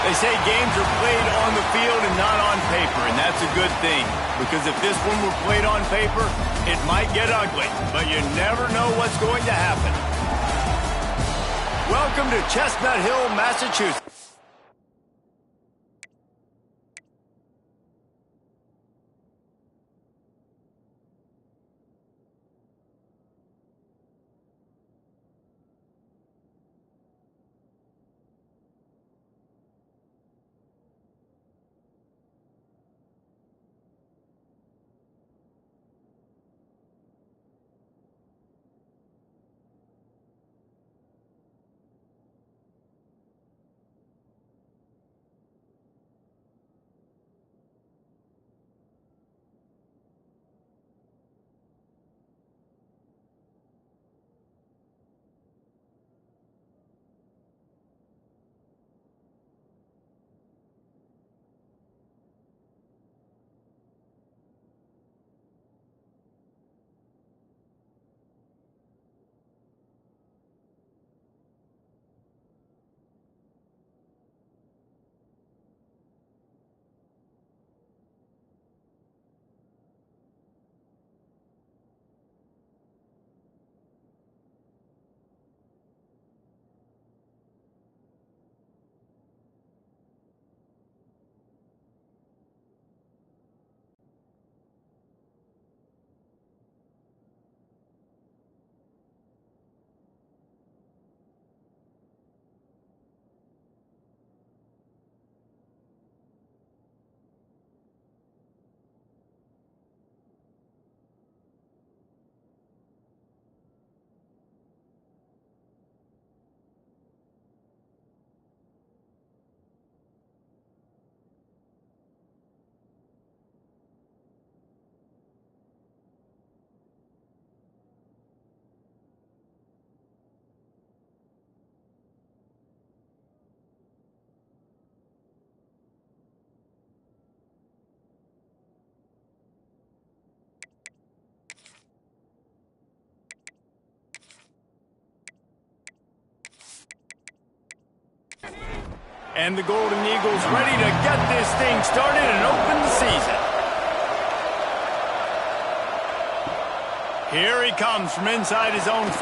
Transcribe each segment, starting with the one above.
They say games are played on the field and not on paper, and that's a good thing. Because if this one were played on paper, it might get ugly, but you never know what's going to happen. Welcome to Chestnut Hill, Massachusetts. And the Golden Eagles ready to get this thing started and open the season. Here he comes from inside his own 5.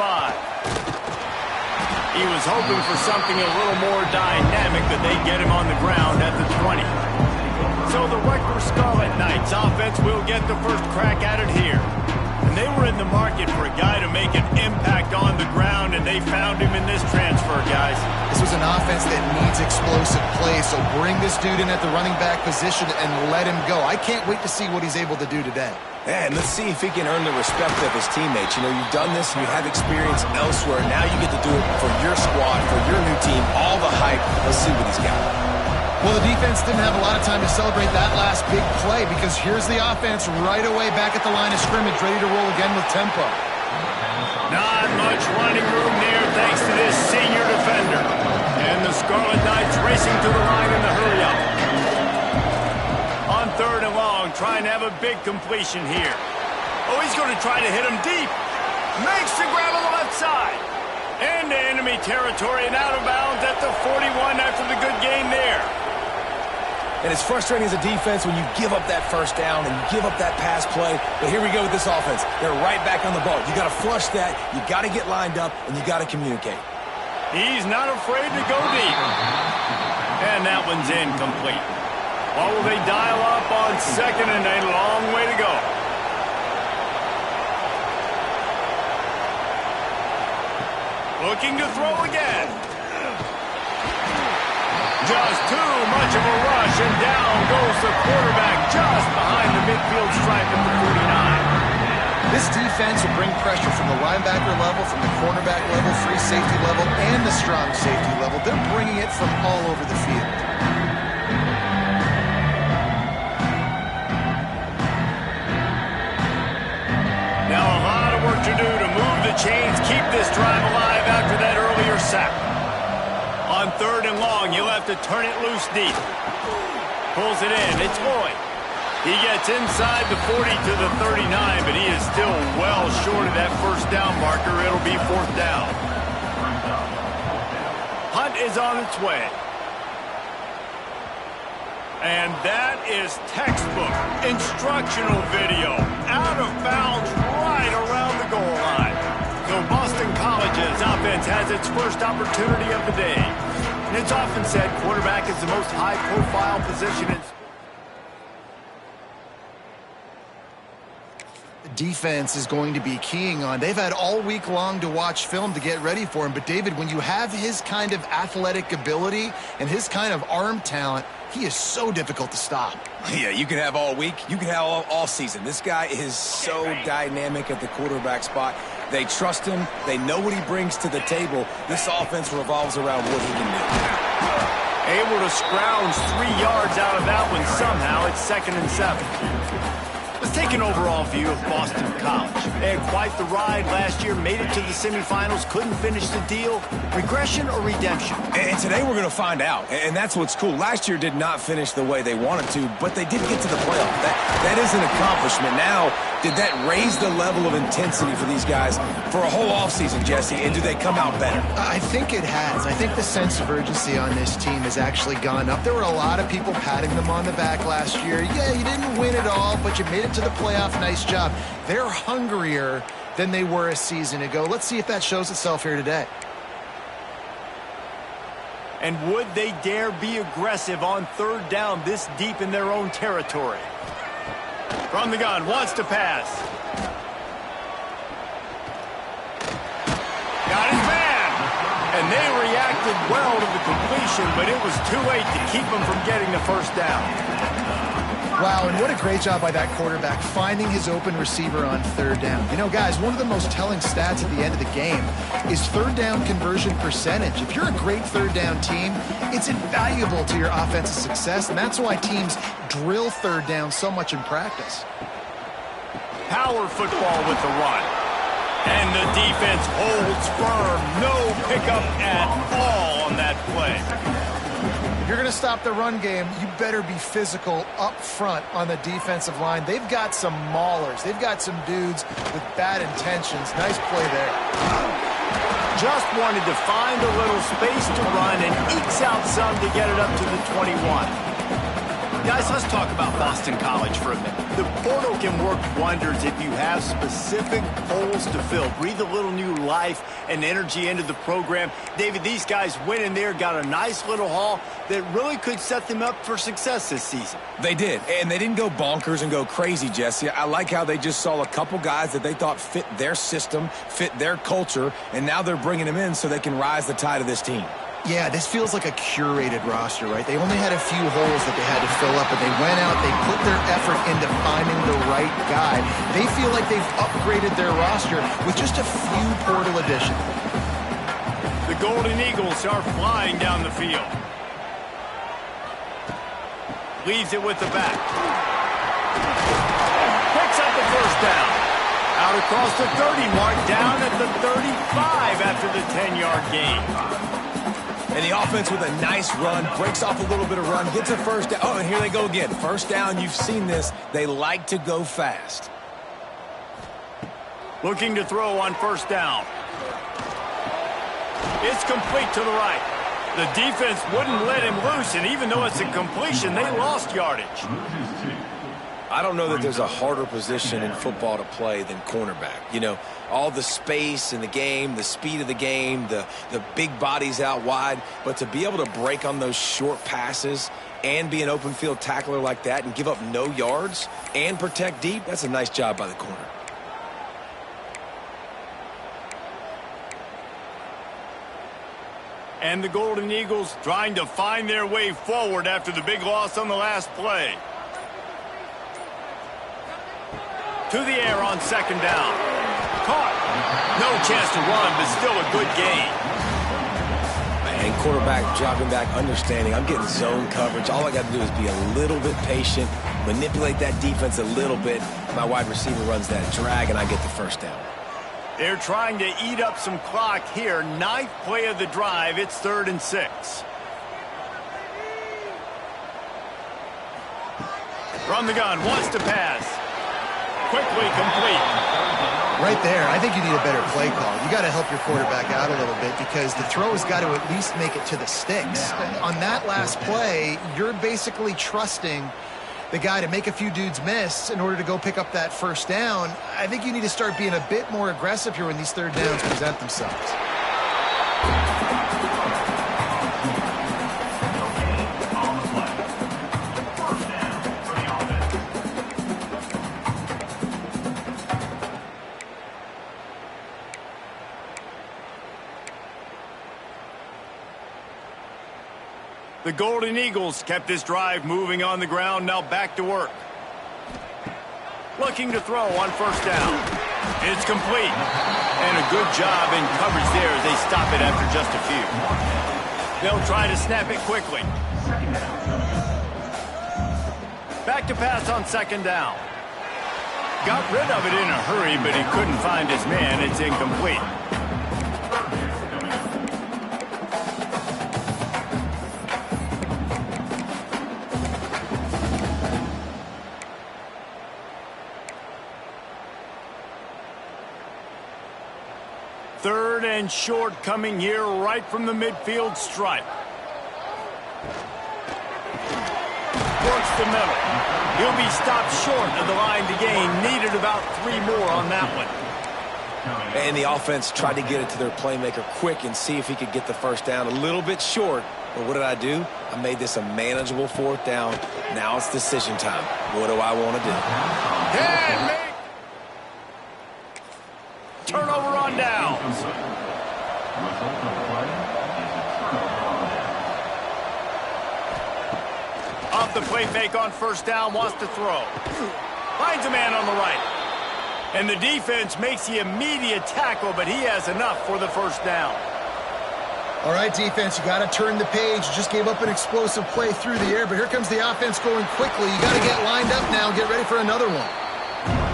He was hoping for something a little more dynamic, but they get him on the ground at the 20. So the Rutgers Scarlet Knights offense will get the first crack at it here. And they were in the market for a guy to make an impact on the ground, and they found him in this transfer, guys. This was an offense that needs explosive plays, so bring this dude in at the running back position and let him go. I can't wait to see what he's able to do today. Yeah, and let's see if he can earn the respect of his teammates. You know, you've done this, you have experience elsewhere. Now you get to do it for your squad, for your new team, all the hype. Let's see what he's got. Well, the defense didn't have a lot of time to celebrate that last big play because here's the offense right away back at the line of scrimmage, ready to roll again with tempo. Not much running room there thanks to this senior defender. And the Scarlet Knights racing to the line in the hurry-up. On 3rd and long, trying to have a big completion here. Oh, he's going to try to hit him deep. Makes the grab on the left side. Into enemy territory and out of bounds at the 41 after the good gain there. And it's frustrating as a defense when you give up that first down and you give up that pass play. But here we go with this offense. They're right back on the ball. You got to flush that. You got to get lined up, and you got to communicate. He's not afraid to go deep. And that one's incomplete. Or will they dial up on 2nd and a long way to go? Looking to throw again. Just too much of a rush, and down goes the quarterback just behind the midfield stripe at the 49. This defense will bring pressure from the linebacker level, from the cornerback level, free safety level, and the strong safety level. They're bringing it from all over the field. Now a lot of work to do to move the chains, keep this drive alive after that earlier sack. On 3rd and long, you'll have to turn it loose deep. Pulls it in. It's Boyd. He gets inside the 40 to the 39, but he is still well short of that first down marker. It'll be 4th down. Hunt is on its way. And that is textbook instructional video. Out of bounds right around the goal line. So Boston College's offense has its first opportunity of the day. And it's often said quarterback is the most high-profile position in sports. Defense is going to be keying on. They've had all week long to watch film to get ready for him. But, David, when you have his kind of athletic ability and his kind of arm talent, he is so difficult to stop. Yeah, you can have all week. You can have all season. This guy is so dynamic at the quarterback spot. They trust him. They know what he brings to the table. This offense revolves around what he can do. Able to scrounge 3 yards out of that one somehow. It's 2nd and 7. Let's take an overall view of Boston College. They had quite the ride last year, made it to the semifinals, couldn't finish the deal. Regression or redemption? And today we're going to find out, and that's what's cool. Last year did not finish the way they wanted to, but they did get to the playoff. That is an accomplishment. Now, did that raise the level of intensity for these guys for a whole offseason, Jesse, and do they come out better? I think it has. I think the sense of urgency on this team has actually gone up. There were a lot of people patting them on the back last year. Yeah, you didn't win it all, but you made it to the playoff. Nice job. They're hungrier than they were a season ago. Let's see if that shows itself here today. And would they dare be aggressive on 3rd down this deep in their own territory? From the gun, wants to pass. Got his man. And they reacted well to the completion, but it was too late to keep them from getting the first down. Wow, and what a great job by that quarterback, finding his open receiver on 3rd down. You know, guys, one of the most telling stats at the end of the game is 3rd down conversion percentage. If you're a great 3rd down team, it's invaluable to your offensive success, and that's why teams drill 3rd down so much in practice. Power football with the run. And the defense holds firm. No pickup at all on that play. If you're going to stop the run game, you better be physical up front on the defensive line. They've got some maulers. They've got some dudes with bad intentions. Nice play there. Just wanted to find a little space to run and ekes out some to get it up to the 21. Guys, let's talk about Boston College for a minute. The portal can work wonders if you have specific holes to fill. Breathe a little new life and energy into the program. David, these guys went in there, got a nice little haul that really could set them up for success this season. They did, and they didn't go bonkers and go crazy, Jesse. I like how they just saw a couple guys that they thought fit their system, fit their culture, and now they're bringing them in so they can rise the tide of this team. Yeah, this feels like a curated roster, right? They only had a few holes that they had to fill up, but they went out, they put their effort into finding the right guy. They feel like they've upgraded their roster with just a few portal additions. The Golden Eagles are flying down the field. Leaves it with the back. Picks up the first down. Out across the 30 mark, down at the 35 after the 10-yard gain. And the offense with a nice run, breaks off a little bit of run, gets a first down. Oh, and here they go again. First down, you've seen this. They like to go fast. Looking to throw on first down. It's complete to the right. The defense wouldn't let him loose, and even though it's a completion, they lost yardage. I don't know that there's a harder position in football to play than cornerback. You know, all the space in the game, the speed of the game, the big bodies out wide. But to be able to break on those short passes and be an open field tackler like that and give up no yards and protect deep, that's a nice job by the corner. And the Golden Eagles trying to find their way forward after the big loss on the last play. To the air on second down. Caught. No chance to run, but still a good gain. And quarterback dropping back, understanding I'm getting zone coverage. All I got to do is be a little bit patient, manipulate that defense a little bit. My wide receiver runs that drag, and I get the first down. They're trying to eat up some clock here. 9th play of the drive. It's 3rd and 6. From the gun, wants to pass. Quickly complete. Right there, I think you need a better play call. You got to help your quarterback out a little bit because the throw has got to at least make it to the sticks. On that last play, you're basically trusting the guy to make a few dudes miss in order to go pick up that first down. I think you need to start being a bit more aggressive here when these third downs present themselves. The Golden Eagles kept this drive moving on the ground, now back to work. Looking to throw on first down. It's complete. And a good job in coverage there as they stop it after just a few. They'll try to snap it quickly. Back to pass on second down. Got rid of it in a hurry, but he couldn't find his man. It's incomplete. Third and short coming here right from the midfield stripe. Works the middle. He'll be stopped short of the line to gain. Needed about 3 more on that one. And the offense tried to get it to their playmaker quick and see if he could get the first down. A little bit short. But what did I do? I made this a manageable fourth down. Now it's decision time. What do I want to do? Turnover on downs. Off the play fake on first down, wants to throw. Finds a man on the right. And the defense makes the immediate tackle, but he has enough for the first down. All right, defense, you got to turn the page. You just gave up an explosive play through the air, but here comes the offense going quickly. You got to get lined up now and get ready for another one.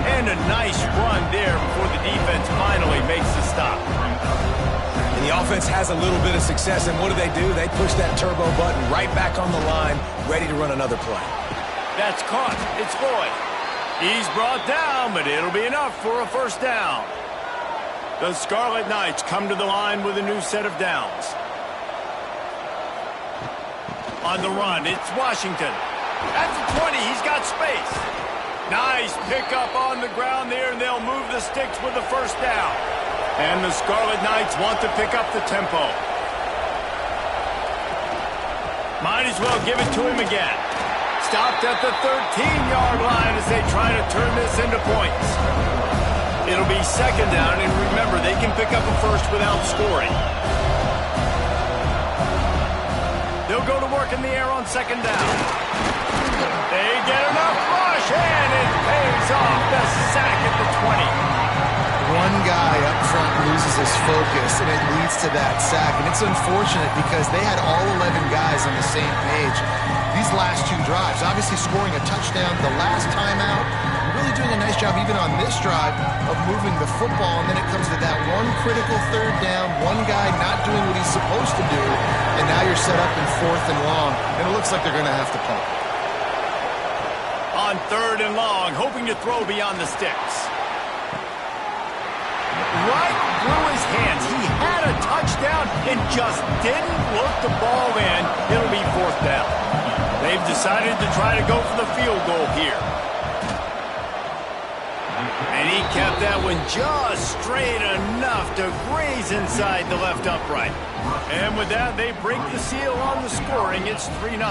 And a nice run there before the defense finally makes the stop. And the offense has a little bit of success, and what do? They push that turbo button right back on the line, ready to run another play. That's caught. It's Floyd. He's brought down, but it'll be enough for a first down. The Scarlet Knights come to the line with a new set of downs. On the run, it's Washington. At the 20, he's got space. Nice pickup on the ground there, and they'll move the sticks with the first down. And the Scarlet Knights want to pick up the tempo. Might as well give it to him again. Stopped at the 13-yard line as they try to turn this into points. It'll be second down, and remember, they can pick up a first without scoring. They'll go to work in the air on second down. They get enough rush, and it pays off. The sack at the 20. One guy up front loses his focus, and it leads to that sack. And it's unfortunate because they had all 11 guys on the same page these last 2 drives. Obviously scoring a touchdown the last time out. Really doing a nice job even on this drive of moving the football. And then it comes to that one critical third down, one guy not doing what he's supposed to do. And now you're set up in 4th and long. And it looks like they're going to have to punt. On 3rd and long, hoping to throw beyond the sticks. Right through his hands. He had a touchdown and just didn't look the ball in. It'll be 4th down. They've decided to try to go for the field goal here. And he kept that one just straight enough to graze inside the left upright. And with that, they break the seal on the scoring. It's 3-0.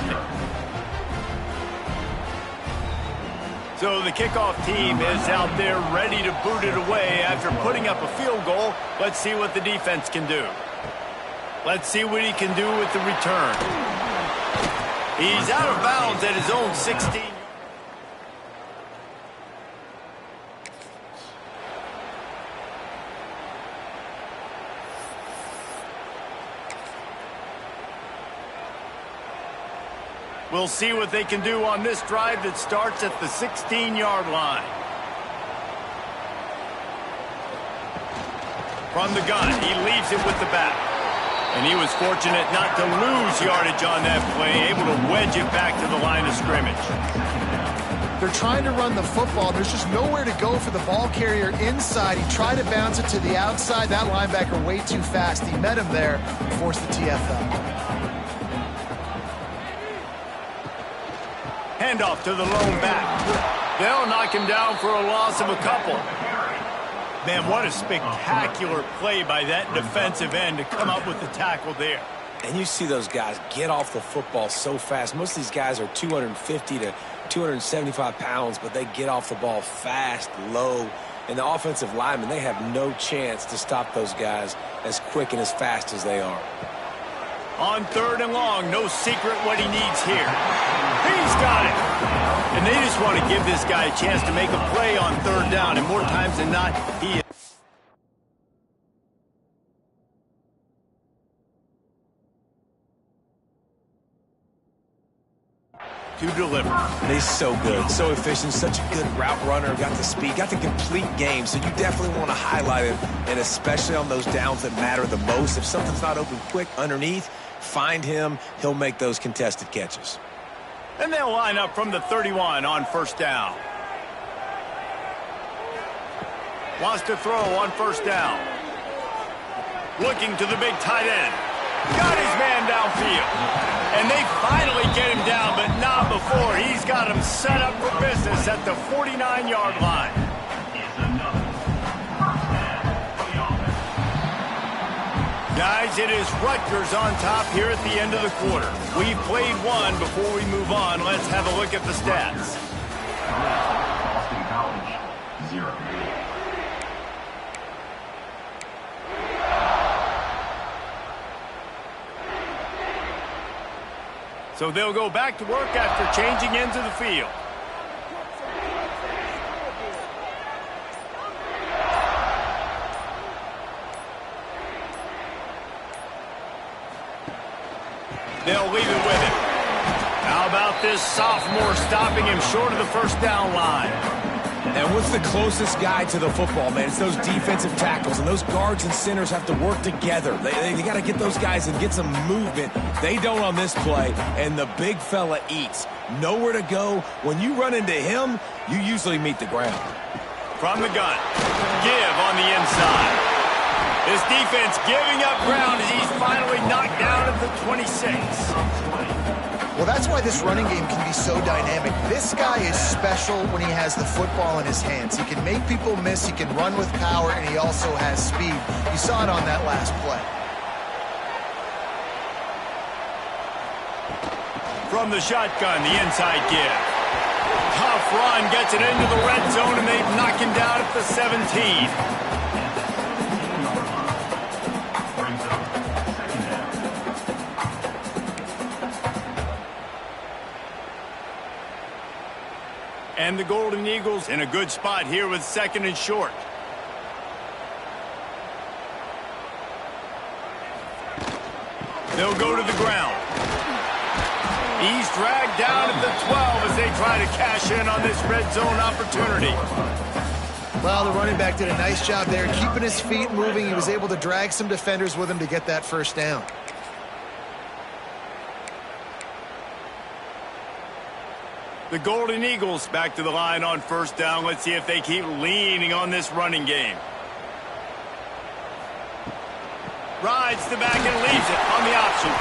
So the kickoff team is out there ready to boot it away after putting up a field goal. Let's see what the defense can do. Let's see what he can do with the return. He's out of bounds at his own 16. We'll see what they can do on this drive that starts at the 16-yard line. From the gun, he leaves it with the back. And he was fortunate not to lose yardage on that play, able to wedge it back to the line of scrimmage. They're trying to run the football. There's just nowhere to go for the ball carrier inside. He tried to bounce it to the outside. That linebacker way too fast. He met him there and forced the TFL. Handoff to the lone back. They'll knock him down for a loss of a couple. Man, what a spectacular play by that defensive end to come up with the tackle there. And you see those guys get off the football so fast. Most of these guys are 250 to 275 pounds, but they get off the ball fast, low. And the offensive linemen, they have no chance to stop those guys as quick and as fast as they are. On 3rd and long, no secret what he needs here. He's got it. And they just want to give this guy a chance to make a play on 3rd down, and more times than not, he is. To deliver. And he's so good, so efficient, such a good route runner, got the speed, got the complete game, so you definitely want to highlight him, and especially on those downs that matter the most. If something's not open quick underneath, find him, he'll make those contested catches. And they'll line up from the 31 on 1st down. Wants to throw on 1st down. Looking to the big tight end. Got his man downfield. And they finally get him down, but not before. He's got him set up for business at the 49-yard line. Guys, it is Rutgers on top here at the end of the quarter. We've played one. Before we move on, let's have a look at the stats. Boston College, 0. So they'll go back to work after changing into the field. They'll leave it with him. How about this sophomore stopping him short of the 1st down line? And what's the closest guy to the football, man? It's those defensive tackles, and those guards and centers have to work together. They got to get those guys and get some movement. They don't on this play, and the big fella eats. Nowhere to go. When you run into him, you usually meet the ground. From the gun. Give on the inside. This defense giving up ground as he's finally knocked down at the 26. Well, that's why this running game can be so dynamic. This guy is special when he has the football in his hands. He can make people miss, he can run with power, and he also has speed. You saw it on that last play. From the shotgun, the inside give. Tough run, gets it into the red zone, and they knock him down at the 17. And the Golden Eagles in a good spot here with 2nd and short. They'll go to the ground. He's dragged down at the 12 as they try to cash in on this red zone opportunity. Well, the running back did a nice job there, keeping his feet moving. He was able to drag some defenders with him to get that 1st down. The Golden Eagles back to the line on 1st down. Let's see if they keep leaning on this running game. Rides the back and leaves it on the option.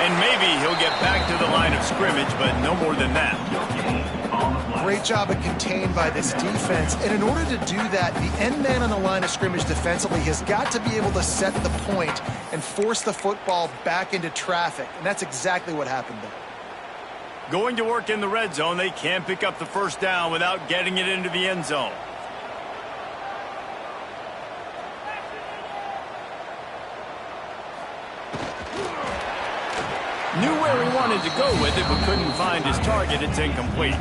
And maybe he'll get back to the line of scrimmage, but no more than that. Great job of contained by this defense. And in order to do that, the end man on the line of scrimmage defensively has got to be able to set the point and force the football back into traffic. And that's exactly what happened there. Going to work in the red zone, they can't pick up the 1st down without getting it into the end zone. Knew where he wanted to go with it, but couldn't find his target. It's incomplete.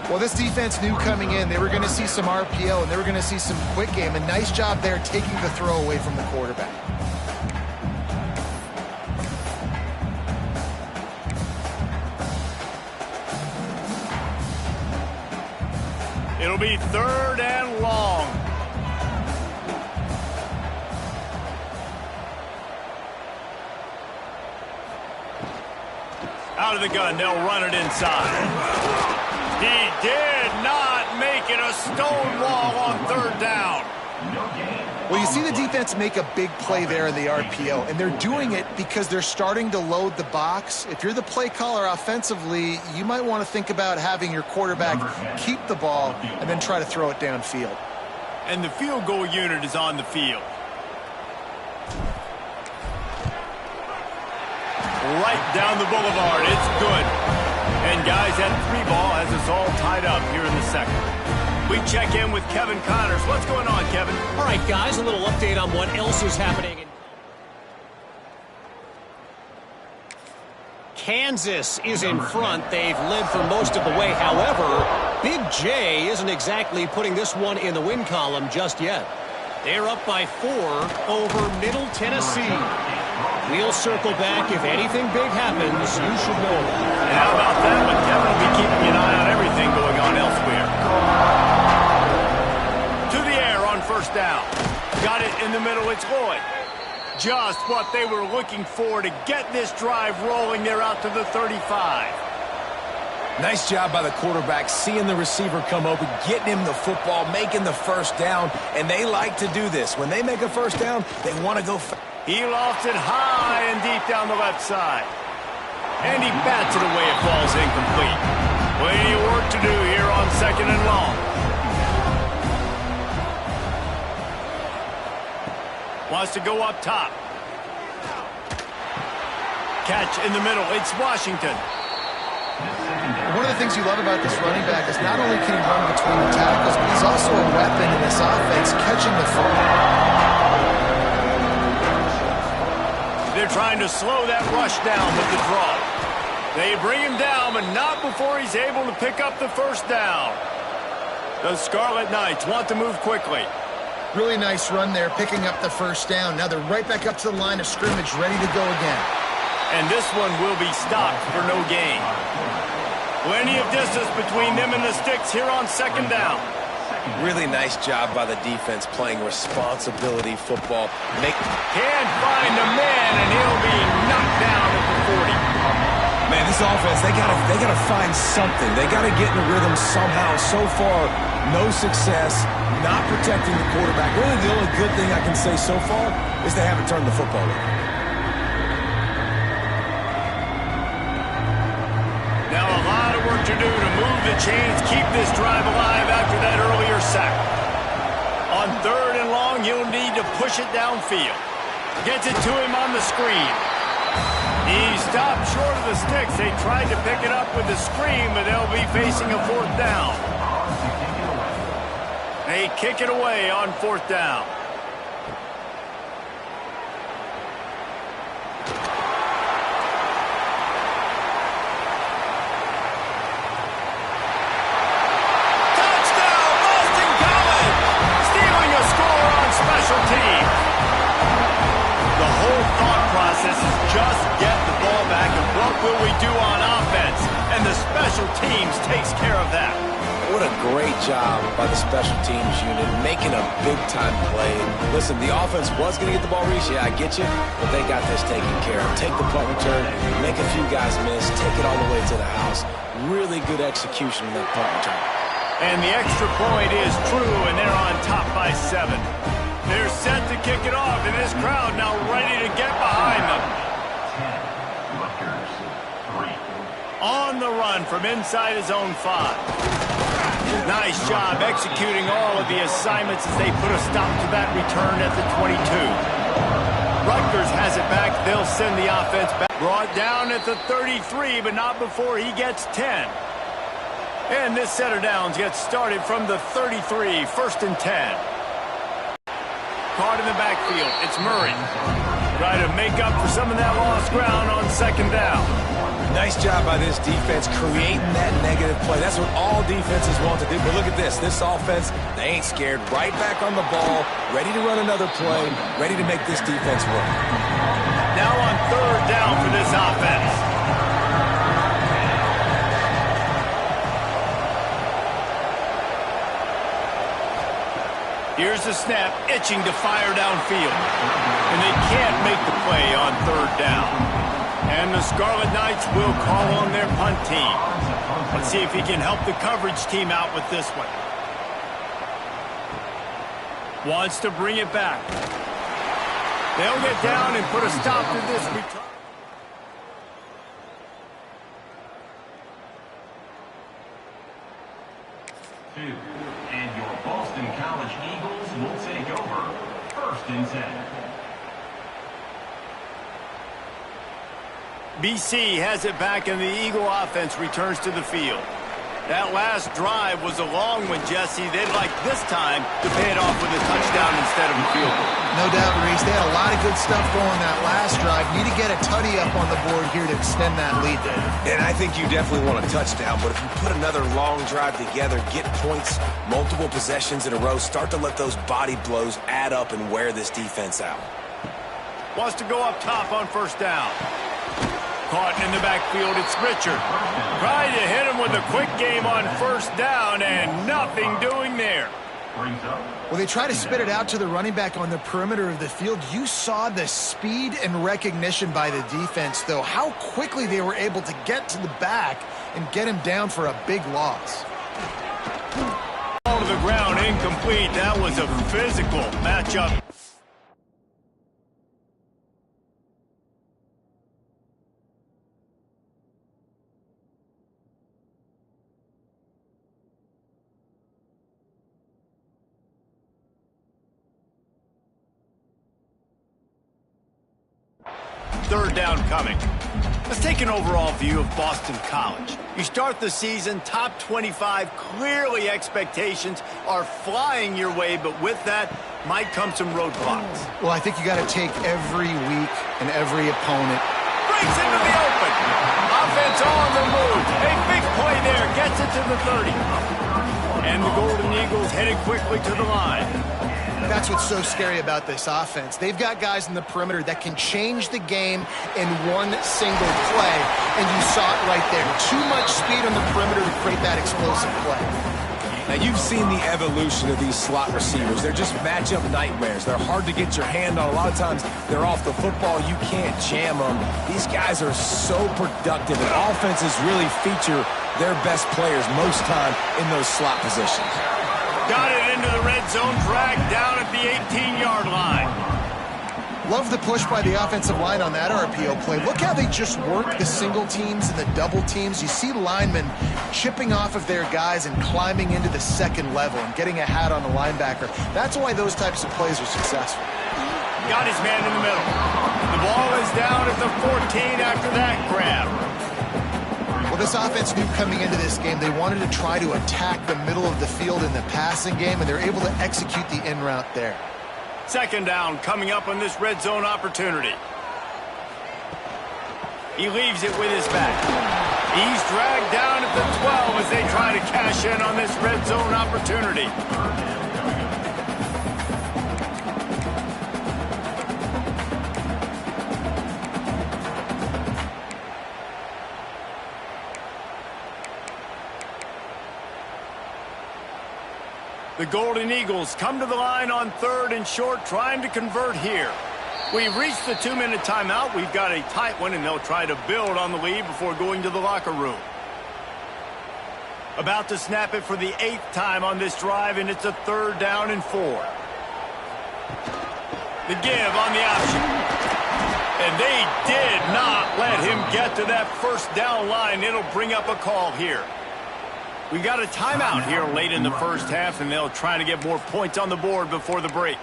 Well, this defense knew coming in they were going to see some RPO and they were going to see some quick game. A nice job there taking the throw away from the quarterback. It'll be 3rd and long. Out of the gun, they'll run it inside. He did making a stone wall on third down. Well, you see the defense make a big play there in the RPO, and they're doing it because they're starting to load the box. If you're the play caller offensively, you might want to think about having your quarterback keep the ball and then try to throw it downfield. And the field goal unit is on the field. Right down the boulevard. It's good. And guys, that 3 ball has us all tied up here in the second. We check in with Kevin Connors. What's going on, Kevin? All right, guys, a little update on what else is happening. Kansas is in front. They've led for most of the way. However, Big J isn't exactly putting this one in the win column just yet. They're up by 4 over Middle Tennessee. We'll circle back. If anything big happens, you should know about it. And how about that? But Kevin will be keeping an eye on everything going on elsewhere. To the air on first down. Got it in the middle. It's Lloyd. Just what they were looking for to get this drive rolling. They're out to the 35. Nice job by the quarterback, seeing the receiver come open, getting him the football, making the first down, and they like to do this. When they make a first down, they want to go fast. He lofts it high and deep down the left side. And he bats it away. It falls incomplete. Plenty of work to do here on second and long. Wants to go up top. Catch in the middle. It's Washington. One of the things you love about this running back is not only can he run between the tackles, but he's also a weapon in this offense, catching the football. They're trying to slow that rush down with the draw. They bring him down, but not before he's able to pick up the first down. The Scarlet Knights want to move quickly. Really nice run there, picking up the first down. Now they're right back up to the line of scrimmage, ready to go again. And this one will be stopped for no gain. Plenty of distance between them and the sticks here on second down. Really nice job by the defense playing responsibility football. Can't find a man, and he'll be knocked down at the 40. Man, this offense, they gotta find something. They gotta get in a rhythm somehow. So far, no success, not protecting the quarterback. Really, the only good thing I can say so far is they haven't turned the football over. Now a lot of work to do to move the chains, keep this drive alive after that earlier sack. On third and long, he'll need to push it downfield. Gets it to him on the screen. He stopped short of the sticks. They tried to pick it up with the screen, but they'll be facing a fourth down. They kick it away on fourth down. Will we do on offense? And the special teams takes care of that. What a great job by the special teams unit, making a big-time play. Listen, the offense was going to get the ball reached. Yeah, I get you, but they got this taken care of. Take the punt return, make a few guys miss, take it all the way to the house. Really good execution in that punt return. And the extra point is true, and they're on top by 7. They're set to kick it off, and this crowd now ready to get behind them. On the run from inside his own 5. Nice job executing all of the assignments as they put a stop to that return at the 22. Rutgers has it back. They'll send the offense back. Brought down at the 33, but not before he gets 10. And this set of downs gets started from the 33, first and 10. Caught in the backfield. It's Murray. Try to make up for some of that lost ground on second down. Nice job by this defense creating that negative play. That's what all defenses want to do. But look at this. This offense, they ain't scared. Right back on the ball, ready to run another play, ready to make this defense work. Now on third down for this offense. Here's the snap, itching to fire downfield. And they can't make the play on third down. And the Scarlet Knights will call on their punt team. Let's see if he can help the coverage team out with this one. Wants to bring it back. They'll get down and put a stop to this return. And your Boston College Eagles will take over 1st and 10. BC has it back, and the Eagle offense returns to the field. That last drive was a long one, Jesse. They'd like this time to pay it off with a touchdown instead of a field goal. No doubt, Reese. They had a lot of good stuff going that last drive. Need to get a tutty up on the board here to extend that lead there. And I think you definitely want a touchdown, but if you put another long drive together, get points, multiple possessions in a row, start to let those body blows add up and wear this defense out. Wants to go up top on 1st down. Caught in the backfield, it's Richard. Tried to hit him with a quick game on 1st down, and nothing doing there. Well, they try to spit it out to the running back on the perimeter of the field. You saw the speed and recognition by the defense, though, how quickly they were able to get to the back and get him down for a big loss. Ball to the ground, incomplete. That was a physical matchup. Third down coming. Let's take an overall view of Boston College. You start the season top 25. Clearly expectations are flying your way, but with that might come some roadblocks. Well, I think you got to take every week and every opponent. Breaks into the open. Offense on the move. A big play there. Gets it to the 30. And the Golden Eagles headed quickly to the line. That's what's so scary about this offense. They've got guys in the perimeter that can change the game in one single play, and you saw it right there. Too much speed on the perimeter to create that explosive play. Now, you've seen the evolution of these slot receivers. They're just matchup nightmares. They're hard to get your hand on. A lot of times, they're off the football. You can't jam them. These guys are so productive, and offenses really feature their best players most time in those slot positions. Got it into the red zone, dragged down at the 18-yard line. Love the push by the offensive line on that RPO play. Look how they just work the single teams and the double teams. You see linemen chipping off of their guys and climbing into the second level and getting a hat on the linebacker. That's why those types of plays are successful. Got his man in the middle. The ball is down at the 14 after that grab. Well, this offense knew coming into this game they wanted to try to attack the middle of the field in the passing game, and they're able to execute the in route there. 2nd down coming up on this red zone opportunity. He leaves it with his back. He's dragged down at the 12 as they try to cash in on this red zone opportunity. The Golden Eagles come to the line on 3rd and short, trying to convert here. We've reached the 2-minute timeout. We've got a tight one, and they'll try to build on the lead before going to the locker room. About to snap it for the 8th time on this drive, and it's a 3rd down and 4. The give on the option. And they did not let him get to that 1st down line. It'll bring up a call here. We got a timeout here late in the 1st half, and they'll try to get more points on the board before the break.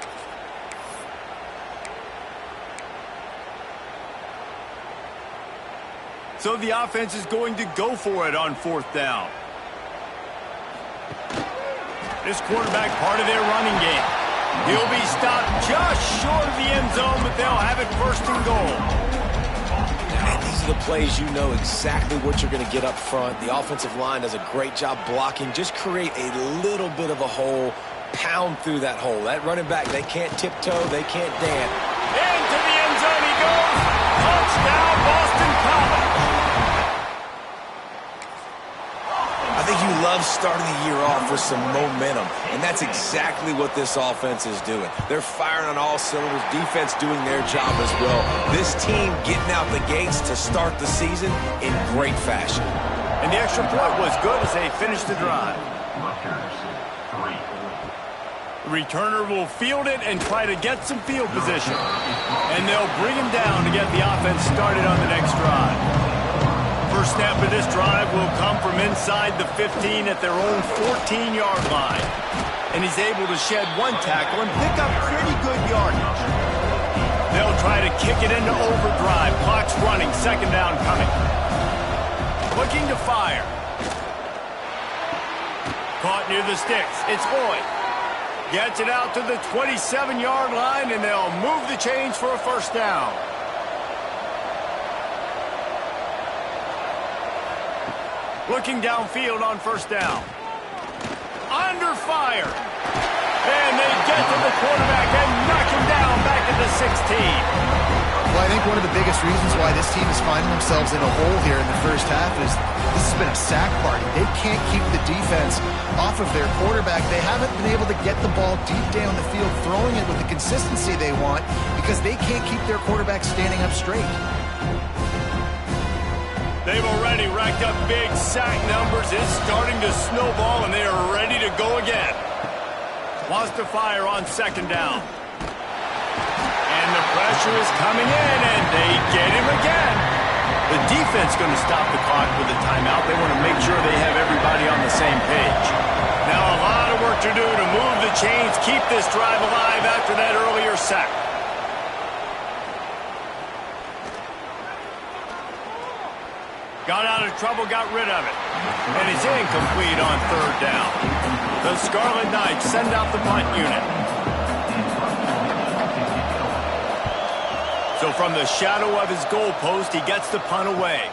So the offense is going to go for it on 4th down. This quarterback part of their running game. He'll be stopped just short of the end zone, but they'll have it 1st and goal. These are the plays you know exactly what you're going to get up front. The offensive line does a great job blocking. Just create a little bit of a hole, pound through that hole. That running back, they can't tiptoe, they can't dance. Into the end zone he goes. Touchdown, Boston College. I think you love starting the year off with some momentum, and that's exactly what this offense is doing. They're firing on all cylinders, defense doing their job as well. This team getting out the gates to start the season in great fashion. And the extra point was good as they finished the drive. Returner will field it and try to get some field position. And they'll bring him down to get the offense started on the next drive. First snap of this drive will come from inside the 15 at their own 14-yard line. And he's able to shed one tackle and pick up pretty good yardage. They'll try to kick it into overdrive. Clock's running, second down coming. Looking to fire. Caught near the sticks. It's Boyd. Gets it out to the 27-yard line, and they'll move the chains for a first down. Looking downfield on first down. Under fire. And they get to the quarterback and knock him down back at the 16. Well, I think one of the biggest reasons why this team is finding themselves in a hole here in the first half is this has been a sack party. They can't keep the defense off of their quarterback. They haven't been able to get the ball deep down the field, throwing it with the consistency they want because they can't keep their quarterback standing up straight. They've already racked up big sack numbers. It's starting to snowball, and they are ready to go again. Wants to fire on second down. And the pressure is coming in, and they get him again. The defense going to stop the clock with a timeout. They want to make sure they have everybody on the same page. Now a lot of work to do to move the chains, keep this drive alive after that earlier sack. Got out of trouble, got rid of it. And it's incomplete on third down. The Scarlet Knights send out the punt unit. So from the shadow of his goalpost, he gets the punt away.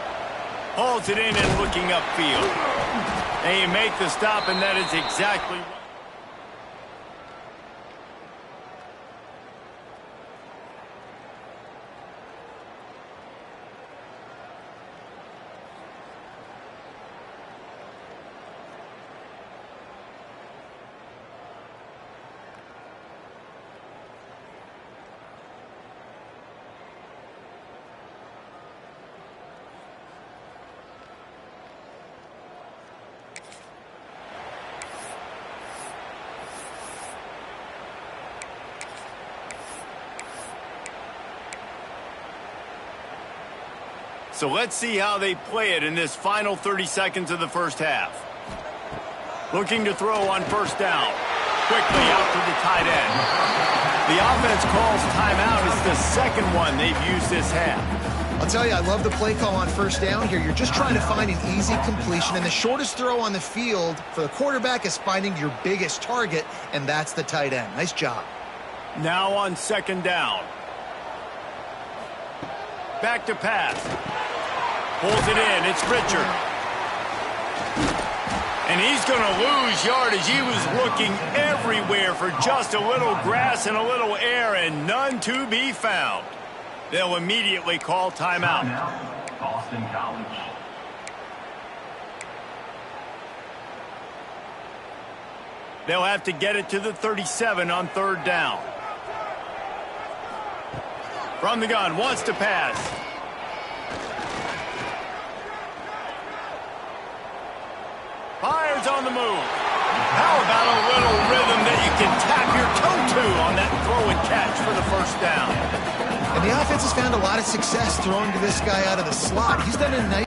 Hauls it in and looking upfield. And you make the stop, and that is exactly what... So let's see how they play it in this final 30 seconds of the first half. Looking to throw on first down. Quickly out to the tight end. The offense calls timeout. It's the second one they've used this half. I'll tell you, I love the play call on first down here. You're just trying to find an easy completion, and the shortest throw on the field for the quarterback is finding your biggest target, and that's the tight end. Nice job. Now on second down. Back to pass. Pulls it in. It's Richard. And he's going to lose yardage. He was looking everywhere for just a little grass and a little air, and none to be found. They'll immediately call timeout. Boston College. They'll have to get it to the 37 on third down. From the gun, wants to pass. Fires on the move. How about a little rhythm that you can tap your toe to on that throw and catch for the first down? And the offense has found a lot of success throwing to this guy out of the slot. He's done a nice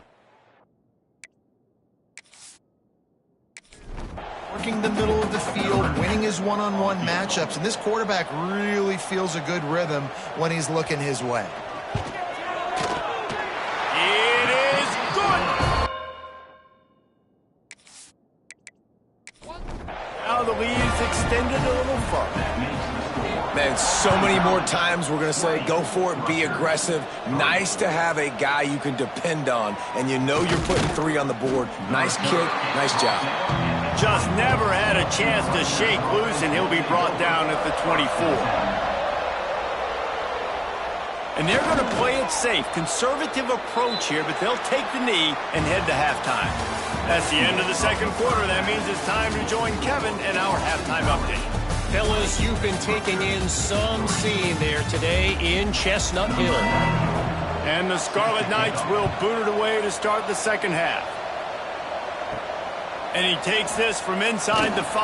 working the middle of the field, winning his one-on-one matchups, and this quarterback really feels a good rhythm when he's looking his way. It is good. Now the lead is extended a little further. Man, so many more times we're going to say, go for it, be aggressive. Nice to have a guy you can depend on, and you know you're putting 3 on the board. Nice kick, nice job. Just never had a chance to shake loose, and he'll be brought down at the 24. And they're going to play it safe. Conservative approach here, but they'll take the knee and head to halftime. That's the end of the second quarter. That means it's time to join Kevin and our halftime update. Fellas, you've been taking in some scene there today in Chestnut Hill. And the Scarlet Knights will boot it away to start the second half. And he takes this from inside the 5.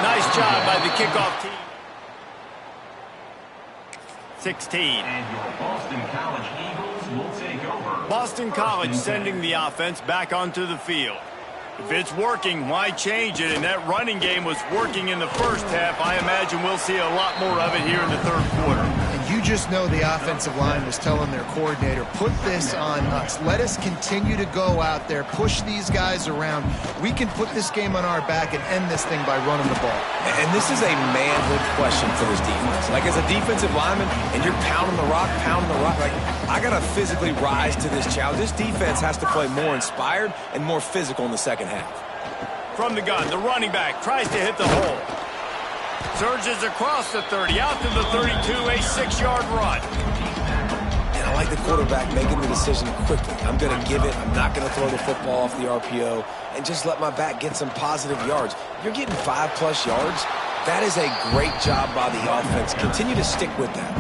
Nice job by the kickoff team. 16. And your Boston College Eagles will take over. Boston College sending the offense back onto the field. If it's working, why change it? And that running game was working in the first half. I imagine we'll see a lot more of it here in the third quarter. And you just know the offensive line was telling their coordinator, put this on us. Let us continue to go out there, push these guys around. We can put this game on our back and end this thing by running the ball. And this is a manhood question for this defense. Like, as a defensive lineman, and you're pounding the rock, like, I got to physically rise to this challenge. This defense has to play more inspired and more physical in the second half. From the gun, the running back tries to hit the hole. Surges across the 30, out to the 32, a 6-yard run. And I like the quarterback making the decision quickly. I'm going to give it. I'm not going to throw the football off the RPO and just let my back get some positive yards. You're getting 5+ yards. That is a great job by the offense. Continue to stick with that.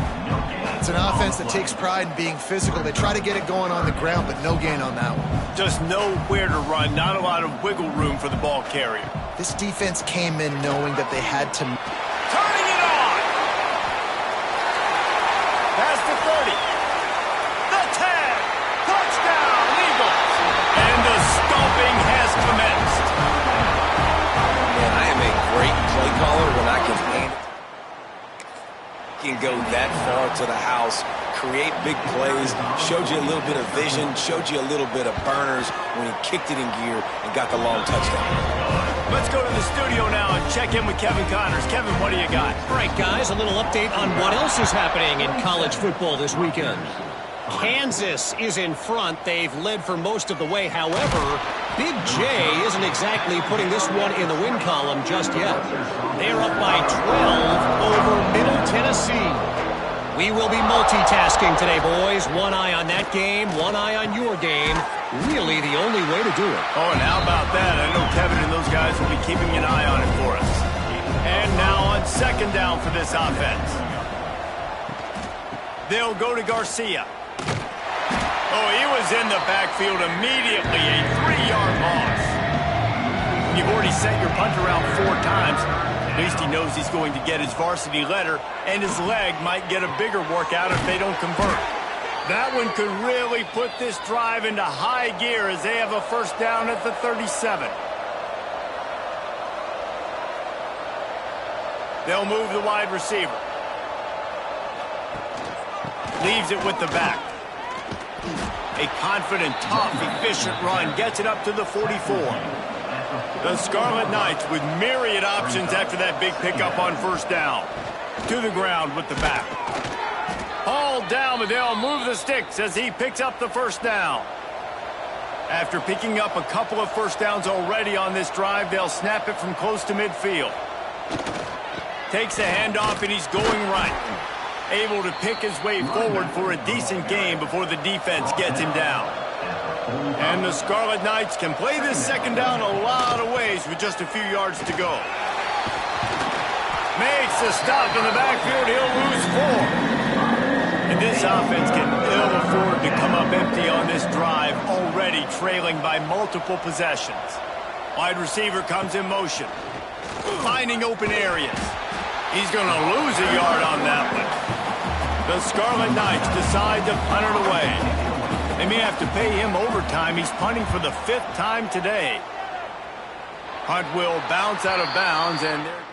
It's an offense that takes pride in being physical. They try to get it going on the ground, but no gain on that one. Just know where to run, not a lot of wiggle room for the ball carrier. This defense came in knowing that they had to... Turning it on! Past the 30. The 10. Touchdown, Eagles! And the stomping has commenced. Man, I am a great play caller when I can hand it. Can go that far to the house, create big plays, showed you a little bit of vision, showed you a little bit of burners when he kicked it in gear and got the long touchdown. Let's go to the studio now and check in with Kevin Connors. Kevin, what do you got? All right, guys, a little update on what else is happening in college football this weekend. Kansas is in front. They've led for most of the way. However, Big J isn't exactly putting this one in the win column just yet. They're up by 12 over Middle Tennessee. We will be multitasking today, boys. One eye on that game, one eye on your game. Really the only way to do it. Oh, and how about that? I know Kevin and those guys will be keeping an eye on it for us. And now on second down for this offense. They'll go to Garcia. Oh, he was in the backfield immediately, a 3-yard loss. You've already set your punt around 4 times. At least he knows he's going to get his varsity letter, and his leg might get a bigger workout if they don't convert. That one could really put this drive into high gear as they have a first down at the 37. They'll move the wide receiver. Leaves it with the back. A confident, tough, efficient run gets it up to the 44. The Scarlet Knights with myriad options after that big pickup on first down. To the ground with the back. Hauled down, but they'll move the sticks as he picks up the first down. After picking up a couple of first downs already on this drive, they'll snap it from close to midfield. Takes a handoff, and he's going right. Able to pick his way forward for a decent game before the defense gets him down. And the Scarlet Knights can play this second down a lot of ways with just a few yards to go. Makes the stop in the backfield. He'll lose 4. And this offense can ill afford to come up empty on this drive, already trailing by multiple possessions. Wide receiver comes in motion, finding open areas. He's going to lose a yard on that one. The Scarlet Knights decide to punt it away. They may have to pay him overtime. He's punting for the 5th time today. Punt will bounce out of bounds, and they're...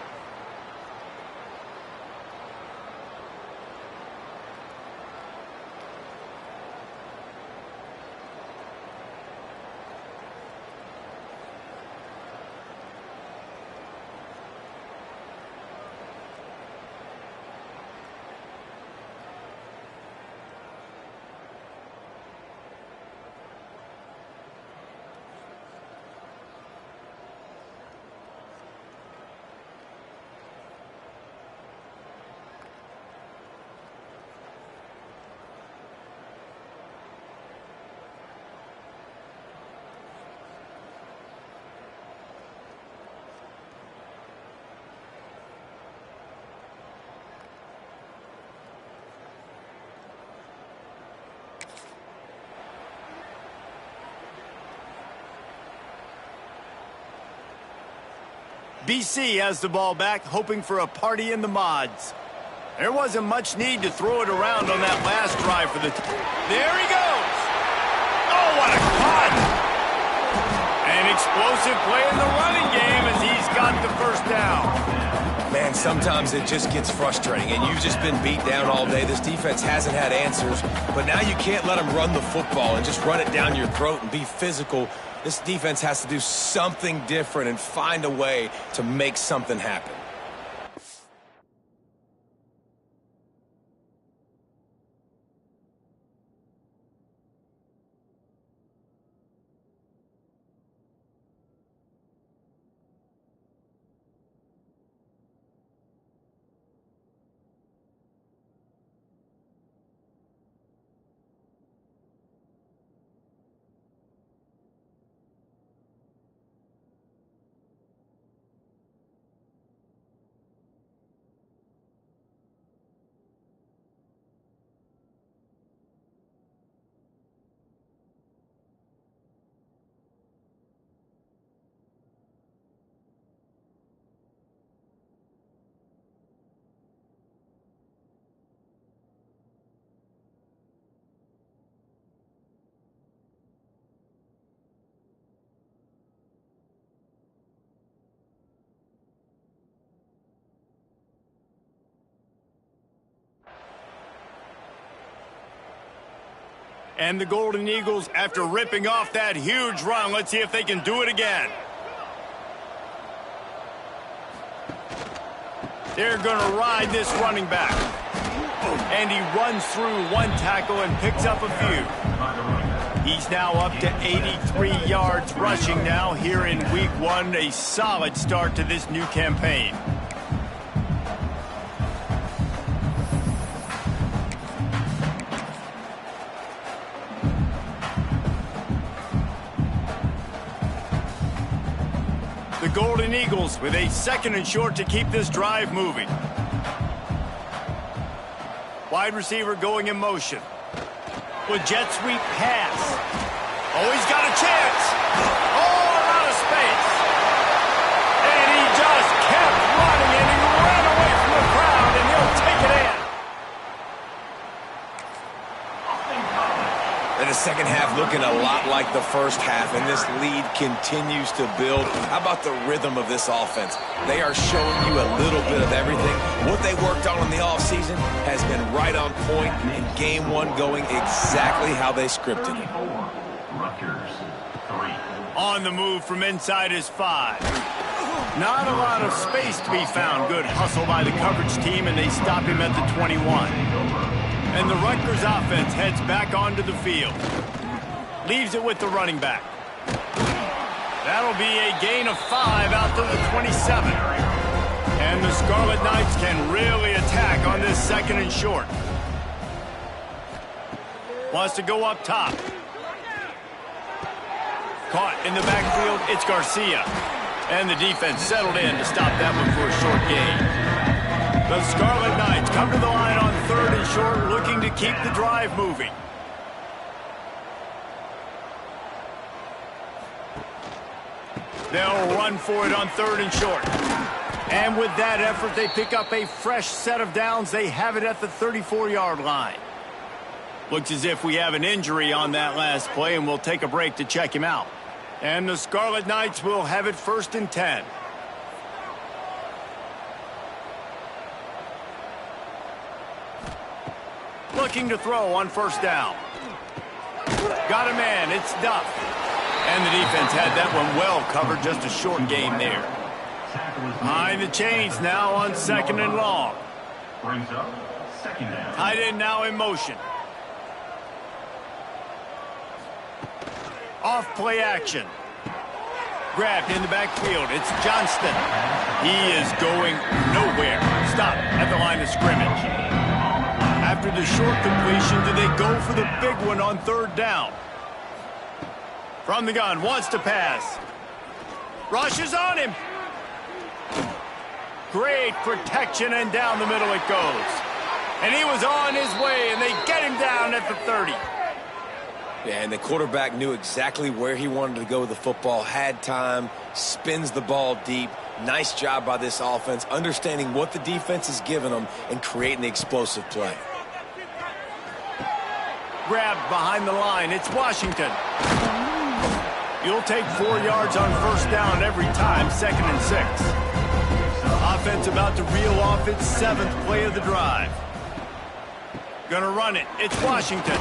BC has the ball back, hoping for a party in the mods. There wasn't much need to throw it around on that last drive for the... There he goes! Oh, what a cut! An explosive play in the running game as he's got the first down. Man, sometimes it just gets frustrating, and you've just been beat down all day. This defense hasn't had answers, but now you can't let them run the football and just run it down your throat and be physical. This defense has to do something different and find a way to make something happen. And the Golden Eagles, after ripping off that huge run, let's see if they can do it again. They're going to ride this running back. And he runs through one tackle and picks up a few. He's now up to 83 yards rushing now here in Week 1. A solid start to this new campaign. The Golden Eagles with a 2nd and short to keep this drive moving. Wide receiver going in motion. With jet sweep pass. Oh, he's got a chance. Oh, out of space. And he just kept running, and he ran away from the crowd, and he'll take it in. And the second half looking a lot like the first half, and this lead continues to build. How about the rhythm of this offense? They are showing you a little bit of everything. What they worked on in the offseason has been right on point, and game 1 going exactly how they scripted it. Rutgers, 3. On the move from inside his 5. Not a lot of space to be found. Good hustle by the coverage team, and they stop him at the 21. And the Rutgers offense heads back onto the field. Leaves it with the running back. That'll be a gain of 5 out to the 27. And the Scarlet Knights can really attack on this 2nd and short. Wants to go up top. Caught in the backfield, it's Garcia. And the defense settled in to stop that one for a short gain. The Scarlet Knights come to the line on 3rd and short, looking to keep the drive moving. They'll run for it on 3rd and short. And with that effort, they pick up a fresh set of downs. They have it at the 34-yard line. Looks as if we have an injury on that last play, and we'll take a break to check him out. And the Scarlet Knights will have it 1st and 10. Looking to throw on 1st down. Got a man, it's Duff. And the defense had that one well covered, just a short gain there. Behind the chains now on 2nd and long. Brings up 2nd down. Tight end now in motion. Off play action. Grabbed in the backfield, it's Johnston. He is going nowhere. Stop at the line of scrimmage. After the short completion, do they go for the big one on 3rd down? From the gun, wants to pass. Rushes on him. Great protection, and down the middle it goes. And he was on his way, and they get him down at the 30. Yeah, and the quarterback knew exactly where he wanted to go with the football, had time, spins the ball deep, Nice job by this offense, understanding what the defense is giving them and creating the explosive play. Grabbed behind the line. It's Washington. You'll take 4 yards on first down every time, 2nd and 6. Offense about to reel off its 7th play of the drive. Gonna run it. It's Washington.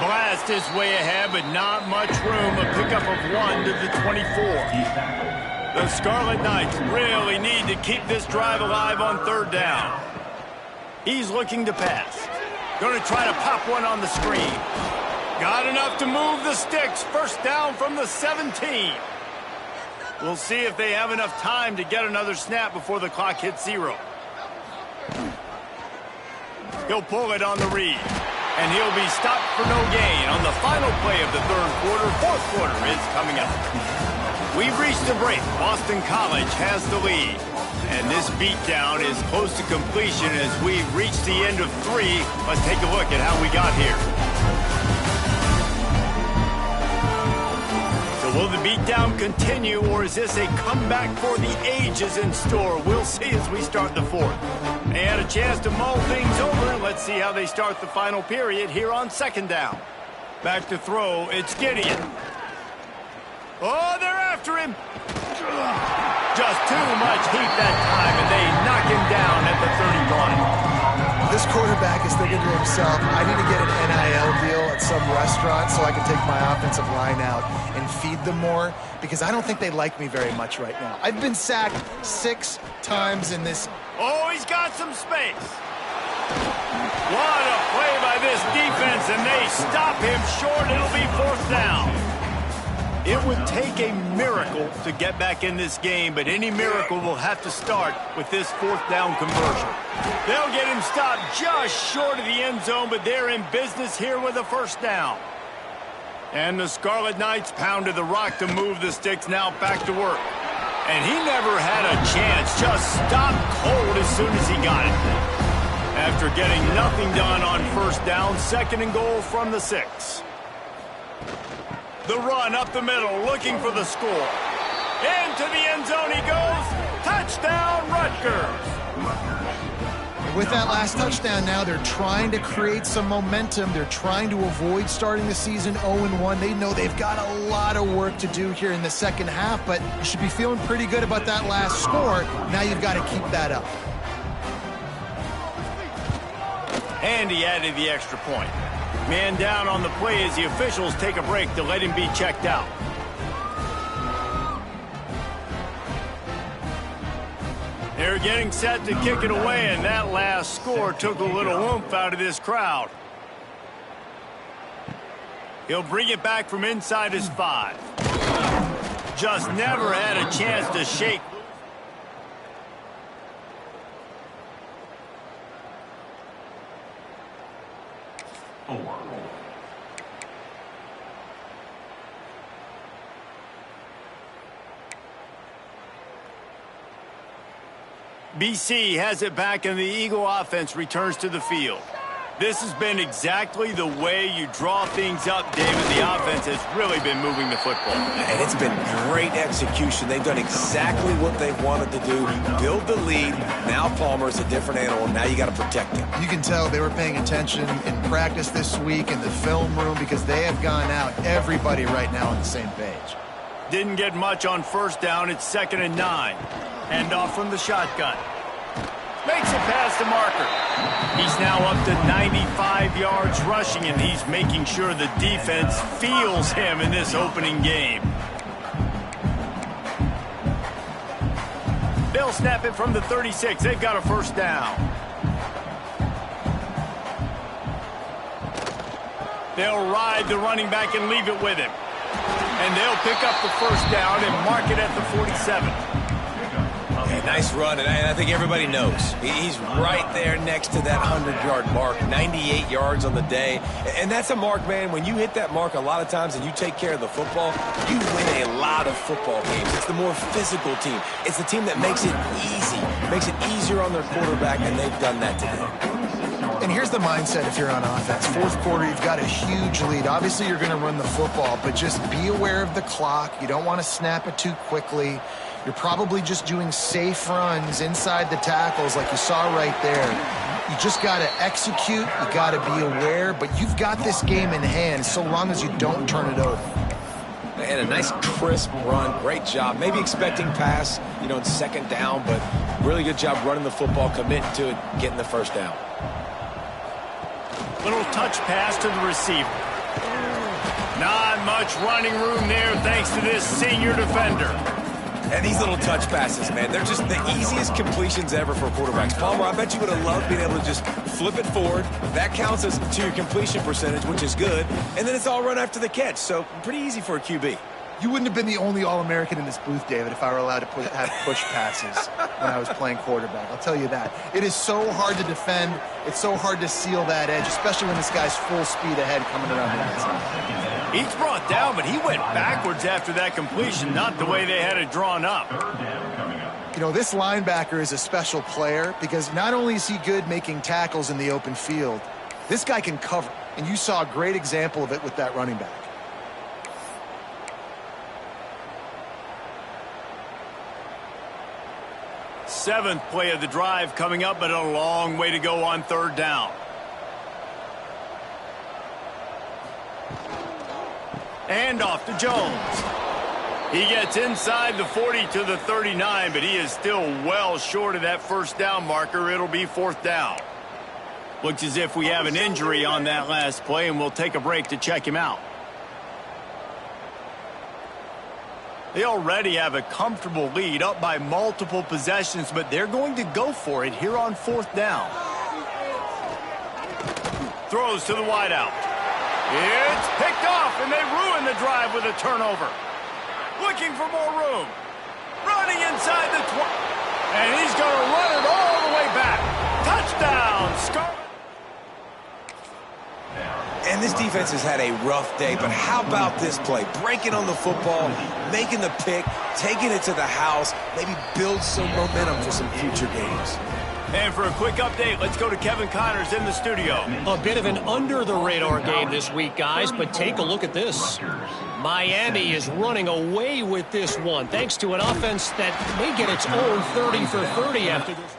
Blast is way ahead, but not much room. A pickup of 1 to the 24. The Scarlet Knights really need to keep this drive alive on 3rd down. He's looking to pass. Going to try to pop one on the screen. Got enough to move the sticks. First down from the 17. We'll see if they have enough time to get another snap before the clock hits 0. He'll pull it on the read. And he'll be stopped for no gain on the final play of the 3rd quarter. 4th quarter is coming up. We've reached a break. Boston College has the lead. And this beatdown is close to completion as we've reached the end of 3. Let's take a look at how we got here. So will the beatdown continue, or is this a comeback for the ages in store? We'll see as we start the 4th. They had a chance to mull things over. Let's see how they start the final period here on 2nd down. Back to throw. It's Gideon. Oh, they're after him. Just too much heat that time, and they knock him down at the 31. This quarterback is thinking to himself, I need to get an NIL deal at some restaurant so I can take my offensive line out and feed them more, because I don't think they like me very much right now. I've been sacked 6 times in this. Oh, he's got some space. What a play by this defense, and they stop him short. It'll be 4th down. It would take a miracle to get back in this game, but any miracle will have to start with this 4th down conversion. They'll get him stopped just short of the end zone, but they're in business here with a 1st down. And the Scarlet Knights pounded the rock to move the sticks, now back to work. And he never had a chance, just stopped cold as soon as he got it. After getting nothing done on 1st down, 2nd and goal from the 6. The run up the middle, looking for the score. Into the end zone he goes. Touchdown, Rutgers. With that last touchdown now, they're trying to create some momentum. They're trying to avoid starting the season 0-1. They know they've got a lot of work to do here in the 2nd half, but you should be feeling pretty good about that last score. Now you've got to keep that up. And he added the extra point. Man down on the play as the officials take a break to let him be checked out. They're getting set to kick it away, and that last score took a little oomph out of this crowd. He'll bring it back from inside his 5. Just never had a chance to shake. BC has it back, and the Eagle offense returns to the field. This has been exactly the way you draw things up, David. The offense has really been moving the football. And it's been great execution. They've done exactly what they wanted to do. Build the lead. Now Palmer's a different animal. Now you got to protect him. You can tell they were paying attention in practice this week in the film room, because they have gone out, everybody right now on the same page. Didn't get much on 1st down. It's 2nd and 9. Hand off from the shotgun. Makes it past the marker. He's now up to 95 yards rushing, and he's making sure the defense feels him in this opening game. They'll snap it from the 36. They've got a 1st down. They'll ride the running back and leave it with him. And they'll pick up the 1st down and mark it at the 47. Yeah, nice run, and I think everybody knows. He's right there next to that 100-yard mark, 98 yards on the day. And that's a mark, man. When you hit that mark a lot of times and you take care of the football, you win a lot of football games. It's the more physical team. It's the team that makes it easy, makes it easier on their quarterback, and they've done that today. And here's the mindset if you're on offense. 4th quarter, you've got a huge lead. Obviously, you're going to run the football, but just be aware of the clock. You don't want to snap it too quickly. You're probably just doing safe runs inside the tackles like you saw right there. You just got to execute. You got to be aware, but you've got this game in hand so long as you don't turn it over. And a nice crisp run. Great job. Maybe expecting pass, in 2nd down, but really good job running the football, committing to it, getting the 1st down. Little touch pass to the receiver. Not much running room there thanks to this senior defender. And these little touch passes, man, they're just the easiest completions ever for quarterbacks. Palmer, I bet you would have loved being able to just flip it forward. That counts as to your completion percentage, which is good. And then it's all run after the catch, so pretty easy for a QB. You wouldn't have been the only All-American in this booth, David, if I were allowed to have push passes when I was playing quarterback. I'll tell you that. It is so hard to defend. It's so hard to seal that edge, especially when this guy's full speed ahead coming around the outside. He's brought down, but he went backwards after that completion, not the way they had it drawn up. This linebacker is a special player because not only is he good making tackles in the open field, this guy can cover. And you saw a great example of it with that running back. Seventh play of the drive coming up, but a long way to go on 3rd down. And off to Jones. He gets inside the 40 to the 39, but he is still well short of that 1st down marker. It'll be 4th down. Looks as if we have an injury on that last play, and we'll take a break to check him out. They already have a comfortable lead, up by multiple possessions, but they're going to go for it here on 4th down. Throws to the wideout. It's picked off, and they ruin the drive with a turnover. Looking for more room. Running inside the 20. And he's going to run it all the way back. Touchdown, Scarlet. And this defense has had a rough day, but how about this play? Breaking on the football, making the pick, taking it to the house, maybe build some momentum for some future games. And for a quick update, let's go to Kevin Connors in the studio. A bit of an under-the-radar game this week, guys, but take a look at this. Miami is running away with this one, thanks to an offense that may get its own 30 for 30 after this.